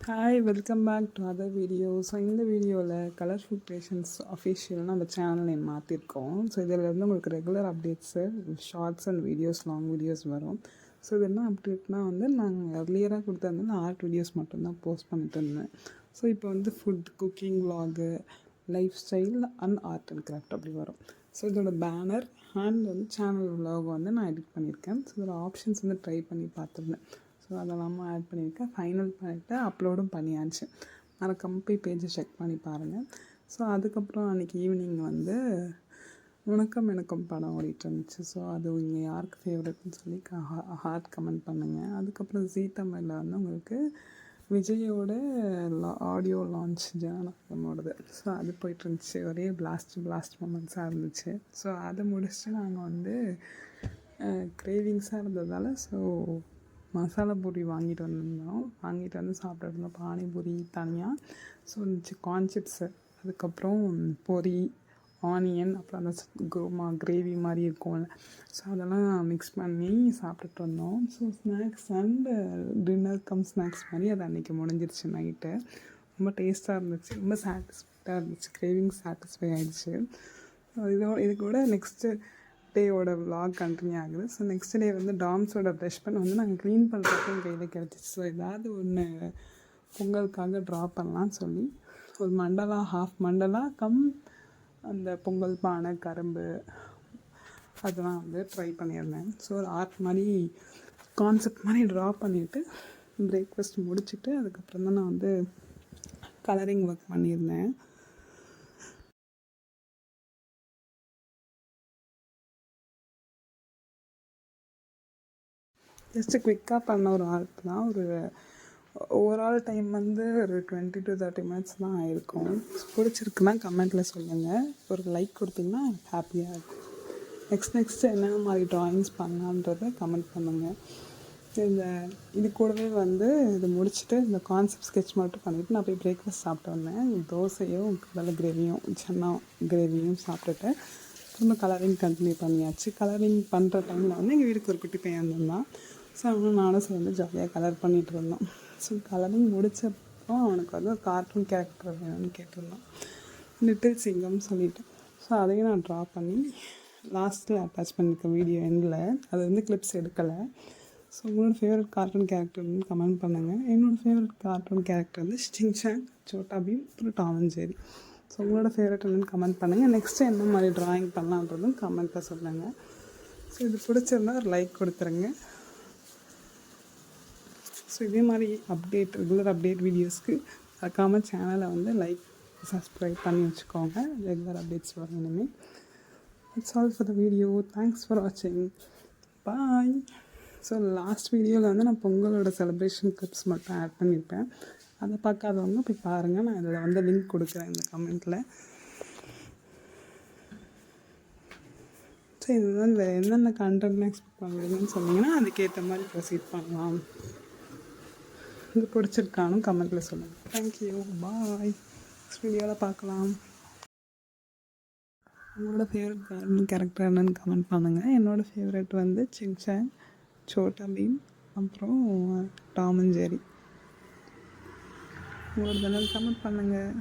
Hi, welcome back to other video. So இந்த வீடியோவில் colourful creations official நம்ம channel name மாற்றிருக்கோம். ஸோ இதில் வந்து உங்களுக்கு regular updates, shorts and videos, long videos வரும். ஸோ இது என்ன அப்டேட்னா வந்து நாங்கள் எர்லியராக கொடுத்தது ஆர்ட் வீடியோஸ் மட்டும்தான் போஸ்ட் பண்ணிட்டு இருந்தேன். ஸோ இப்போ வந்து food, cooking vlog, life style and art and craft அப்படி வரும். ஸோ இதோட பேனர் அண்ட் வந்து சேனல் விலாக் வந்து நான் எடிட் பண்ணியிருக்கேன். ஸோ இதோட ஆப்ஷன்ஸ் வந்து ட்ரை பண்ணி பார்த்துருந்தேன். ஸோ அதெல்லாம் ஆட் பண்ணியிருக்கேன். ஃபைனல் பண்ணிவிட்டு அப்லோடும் பண்ணியாச்சு. மறக்காம போய் பேஜை செக் பண்ணி பாருங்கள். ஸோ அதுக்கப்புறம் அன்றைக்கி ஈவினிங் வந்து உனக்கும் எனக்கும் படம் ஓடிட்டு இருந்துச்சு. ஸோ அது இங்கே யாருக்கு ஃபேவரட்னு சொல்லி ஹார்ட் கமெண்ட் பண்ணுங்கள். அதுக்கப்புறம் ஜீ தமிழில் வந்து உங்களுக்கு விஜயோட ஆடியோ லான்ச் ஜனநாயகமோடது. ஸோ அது போய்ட்டு இருந்துச்சு. ஒரே பிளாஸ்ட் மூமெண்ட்ஸாக இருந்துச்சு. ஸோ அதை முடிச்சுட்டு நாங்கள் வந்து கிரேவிங்ஸாக இருந்ததால் ஸோ மசாலா பூரி வாங்கிட்டு வந்து சாப்பிட்டு இருந்தோம். பானிபூரி தனியாக, ஸோ கார்ன் சிப்ஸு, அதுக்கப்புறம் பொரி, ஆனியன், அப்புறம் அந்த கிரேவி மாதிரி இருக்கும்ல, ஸோ அதெல்லாம் மிக்ஸ் பண்ணி சாப்பிட்டுட்டு வந்தோம். So snacks and dinner snacks மாதிரி அது அன்றைக்கி முடிஞ்சிருச்சு நைட்டு. ரொம்ப டேஸ்ட்டாக இருந்துச்சு, ரொம்ப சாட்டிஸ்ஃபைடாக இருந்துச்சு, கிரேவிங் சாட்டிஸ்ஃபை ஆகிடுச்சு. இது கூட நெக்ஸ்ட்டு டேயோட விலாக் கண்டினியூ ஆகுது. ஸோ நெக்ஸ்ட் டே வந்து டாம்ஸோட ப்ரஷ் பண்ண வந்து நாங்கள் க்ளீன் பண்ணுறப்ப என் கையில் கிடச்சிச்சு. ஸோ ஏதாவது ஒன்று பொங்கலுக்காக ட்ரா பண்ணலான்னு சொல்லி ஒரு மண்டலா, ஹாஃப் மண்டலா அந்த பொங்கல் பானை, கரும்பு அதெல்லாம் வந்து ட்ரை பண்ணியிருந்தேன். ஸோ ஒரு ஆர்ட் மாதிரி கான்செப்ட் மாதிரி ட்ரா பண்ணிவிட்டு பிரேக்ஃபாஸ்ட் முடிச்சுட்டு அதுக்கப்புறம் தான் நான் வந்து கலரிங் ஒர்க் பண்ணியிருந்தேன். ஜஸ்ட்டு குவிக்காக பண்ண ஒரு ஆர்ட் தான். ஒரு ஓவரால் டைம் வந்து ஒரு 20 to 30 minutes தான் ஆயிருக்கும். பிடிச்சிருக்குன்னா கமெண்ட்டில் சொல்லுங்கள். ஒரு லைக் கொடுத்திங்கன்னா எனக்கு ஹாப்பியாக இருக்கும். நெக்ஸ்ட்டு என்னென்ன மாதிரி ட்ராயிங்ஸ் பண்ணலான்றதை கமெண்ட் பண்ணுங்கள். இது கூடவே வந்து இது முடிச்சுட்டு இந்த கான்செப்ட் ஸ்கெட்ச் மட்டும் பண்ணிவிட்டு நான் போய் பிரேக்ஃபாஸ்ட் சாப்பிட்டு வந்தேன். தோசையும் கடலை கிரேவியும், சன்னா கிரேவியும் சாப்பிட்டுட்டு திரும்ப கலரிங் கண்டினியூ பண்ணியாச்சு. கலரிங் பண்ணுற டைமில் வந்து எங்கள் வீட்டுக்கு ஒரு குட்டி பையன் வந்திருந்தான். ஸோ நானும் சேர்ந்து ஜாலியாக கலர் பண்ணிகிட்டு இருந்தோம். ஸோ கலரிங் முடித்தப்போ அவனுக்கு வந்து ஒரு கார்ட்டூன் கேரக்டர் வேணும்னு கேட்டிருந்தான், லிட்டில் சிங்கம் சொல்லிவிட்டு. ஸோ அதையும் நான் ட்ரா பண்ணி லாஸ்ட்டில் அட்டாச் பண்ணியிருக்கேன் வீடியோ எண்டில். அது வந்து கிளிப்ஸ் எடுக்கலை. ஸோ உங்களோட ஃபேவரட் கார்ட்டூன் கேரக்டர்னு கமெண்ட் பண்ணுங்கள். என்னோடய ஃபேவரட் கார்ட்டூன் கேரக்டர் வந்து ஷின்சான், சோட்டா பீம், அப்புறம் டாம் அண்ட் ஜெர்ரி. ஸோ உங்களோட ஃபேவரட் என்னன்னு கமெண்ட் பண்ணுங்கள். நெக்ஸ்ட்டு என்ன மாதிரி ட்ராயிங் பண்ணலான்றதும் கமெண்ட்டில் சொல்லுங்கள். ஸோ இது பிடிச்சிருந்தா ஒரு லைக் கொடுத்துருங்க. ஸோ இதே மாதிரி ரெகுலர் அப்டேட் வீடியோஸ்க்கு மறக்காமல் சேனலை வந்து லைக், சப்ஸ்கிரைப் பண்ணி வச்சுக்கோங்க. ரெகுலர் அப்டேட்ஸ் வரும் இனிமேல். It's all for the video. Thanks for வாட்சிங். பாய். ஸோ லாஸ்ட் வீடியோவில் வந்து நான் பொங்கலோட செலிப்ரேஷன் கிளிப்ஸ் மட்டும் ஆட் பண்ணியிருப்பேன். அதை பார்க்காதவங்க போய் பாருங்கள். நான் இதில் வந்து லிங்க் கொடுக்குறேன் இந்த கமெண்ட்டில். ஸோ இதுதான் என்னென்ன கண்டென்ட் எக்ஸ்பெக்ட் பண்ணுறீங்கன்னு சொன்னீங்கன்னா அதுக்கேற்ற மாதிரி ப்ரொசீட் பண்ணலாம். இது பிடிச்சிருக்கானும் கமெண்ட்டில் சொல்லுங்கள். தேங்க்யூ, பாய். நெக்ஸ்ட் வீடியோவில் பார்க்கலாம். உங்களோட ஃபேவரட் கேரக்டர் என்னென்னு கமெண்ட் பண்ணுங்கள். என்னோடய ஃபேவரட் வந்து சின்சான், சோட்டா பீம், அப்புறம் டாம் அண்ட் ஜெர்ரி. உங்களோட கமெண்ட் பண்ணுங்கள்.